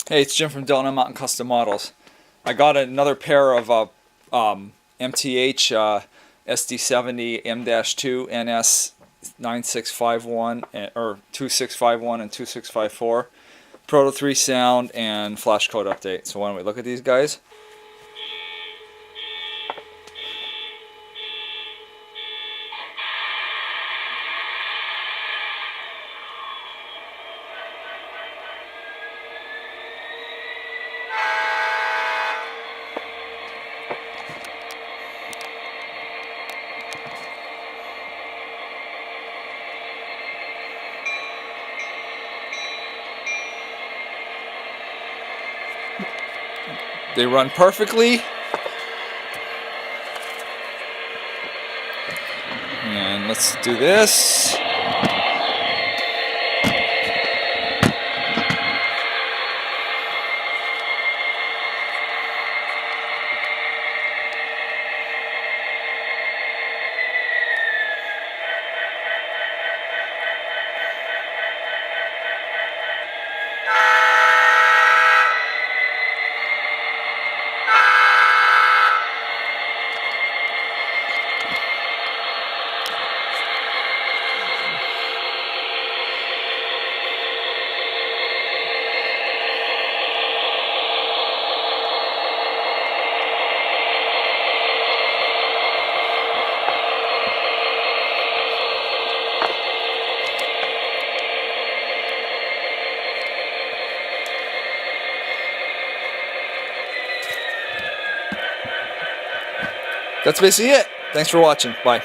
Hey, it's Jim from Delta Mountain Custom Models. I got another pair of MTH SD70M-2 NS9651 or 2651 and 2654 Proto 3 sound and flash code update. So why don't we look at these guys? They run perfectly. And let's do this. That's basically it. Thanks for watching. Bye.